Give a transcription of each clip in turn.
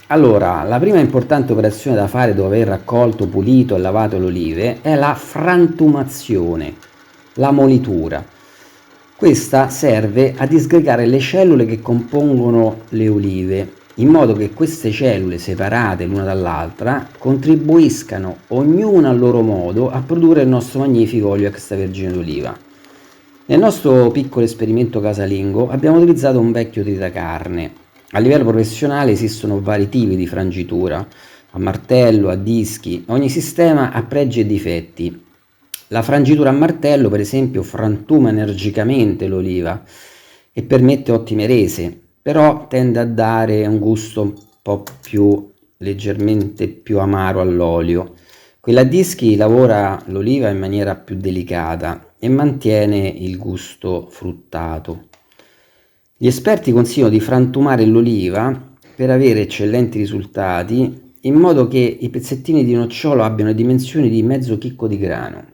Allora, la prima importante operazione da fare dopo aver raccolto, pulito e lavato le olive è la frantumazione, la molitura. Questa serve a disgregare le cellule che compongono le olive, in modo che queste cellule, separate l'una dall'altra, contribuiscano ognuna a loro modo a produrre il nostro magnifico olio extravergine d'oliva. Nel nostro piccolo esperimento casalingo abbiamo utilizzato un vecchio tritacarne. A livello professionale esistono vari tipi di frangitura, a martello, a dischi, ogni sistema ha pregi e difetti. La frangitura a martello, per esempio, frantuma energicamente l'oliva e permette ottime rese, però tende a dare un gusto un po' più leggermente più amaro all'olio. Quella a dischi lavora l'oliva in maniera più delicata e mantiene il gusto fruttato. Gli esperti consigliano di frantumare l'oliva per avere eccellenti risultati, in modo che i pezzettini di nocciolo abbiano le dimensioni di mezzo chicco di grano.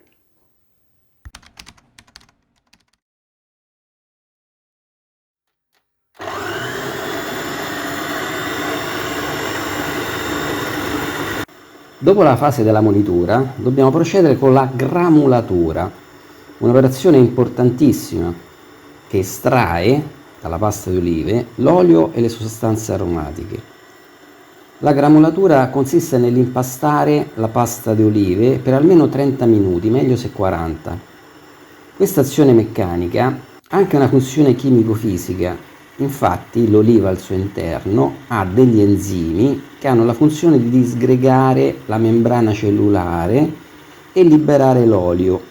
Dopo la fase della molitura, dobbiamo procedere con la gramulatura, un'operazione importantissima che estrae dalla pasta di olive l'olio e le sostanze aromatiche. La gramulatura consiste nell'impastare la pasta di olive per almeno 30 minuti, meglio se 40. Questa azione meccanica ha anche una funzione chimico-fisica. Infatti l'oliva al suo interno ha degli enzimi che hanno la funzione di disgregare la membrana cellulare e liberare l'olio.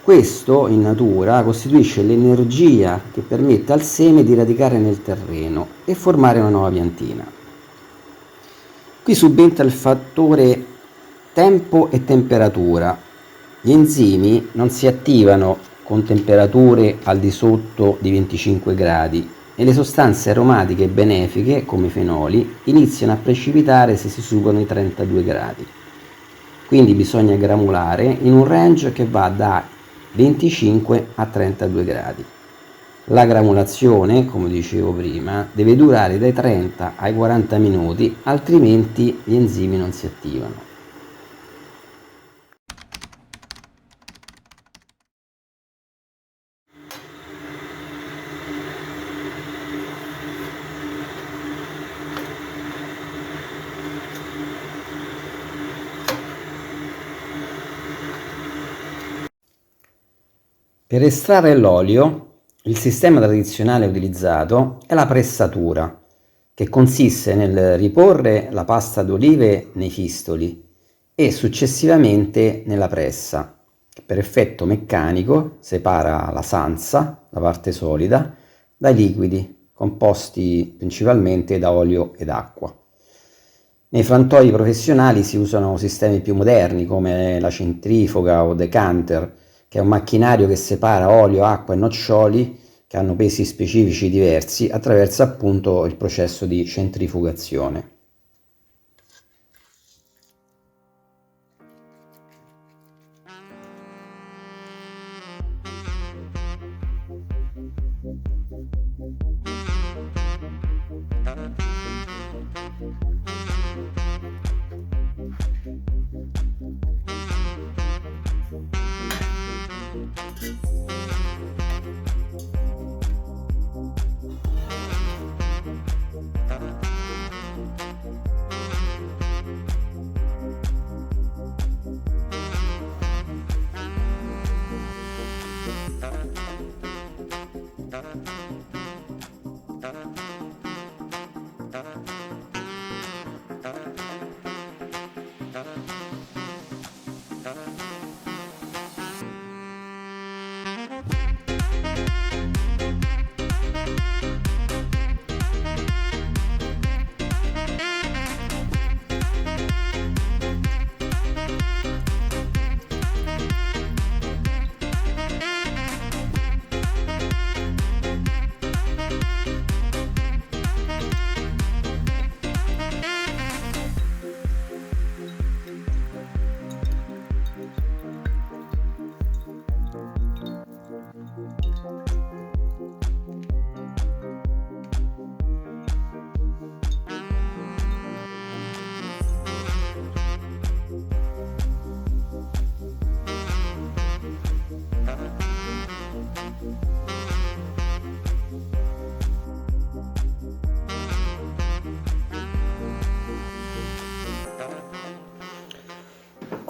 Questo in natura costituisce l'energia che permette al seme di radicare nel terreno e formare una nuova piantina. Qui subentra il fattore tempo e temperatura. Gli enzimi non si attivano con temperature al di sotto di 25 gradi e le sostanze aromatiche benefiche, come i fenoli, iniziano a precipitare se si superano i 32 gradi. Quindi bisogna gramulare in un range che va da 25 a 32 gradi. La gramulazione, come dicevo prima, deve durare dai 30 ai 40 minuti, altrimenti gli enzimi non si attivano. Per estrarre l'olio, il sistema tradizionale utilizzato è la pressatura, che consiste nel riporre la pasta d'olive nei fistoli e successivamente nella pressa, che per effetto meccanico separa la sansa, la parte solida, dai liquidi, composti principalmente da olio ed acqua. Nei frantoi professionali si usano sistemi più moderni come la centrifuga o decanter, che è un macchinario che separa olio, acqua e noccioli che hanno pesi specifici diversi attraverso appunto il processo di centrifugazione.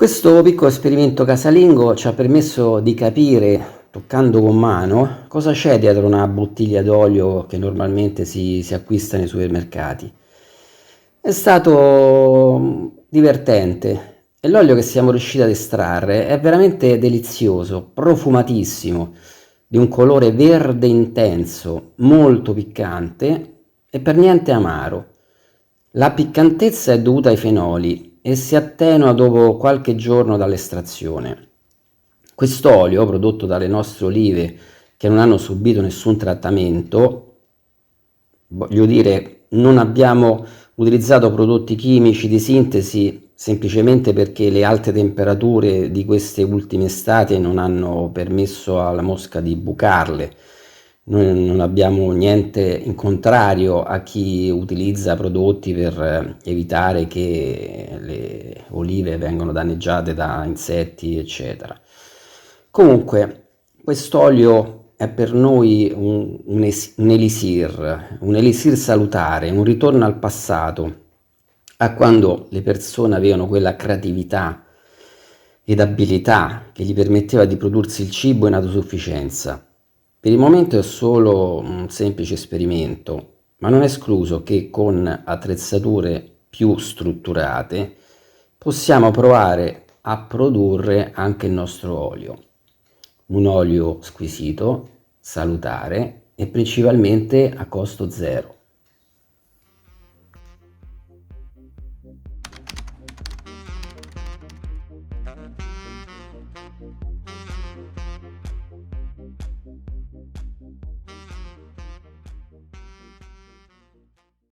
Questo piccolo esperimento casalingo ci ha permesso di capire, toccando con mano, cosa c'è dietro una bottiglia d'olio che normalmente si acquista nei supermercati. È stato divertente e l'olio che siamo riusciti ad estrarre è veramente delizioso, profumatissimo, di un colore verde intenso, molto piccante e per niente amaro. La piccantezza è dovuta ai fenoli e si attenua dopo qualche giorno dall'estrazione. Quest'olio, prodotto dalle nostre olive che non hanno subito nessun trattamento, voglio dire, non abbiamo utilizzato prodotti chimici di sintesi semplicemente perché le alte temperature di queste ultime estati non hanno permesso alla mosca di bucarle. Noi non abbiamo niente in contrario a chi utilizza prodotti per evitare che le olive vengano danneggiate da insetti, eccetera. Comunque, quest'olio è per noi un elisir salutare, un ritorno al passato, a quando le persone avevano quella creatività ed abilità che gli permetteva di prodursi il cibo in autosufficienza. Per il momento è solo un semplice esperimento, ma non è escluso che con attrezzature più strutturate possiamo provare a produrre anche il nostro olio. Un olio squisito, salutare e principalmente a costo zero.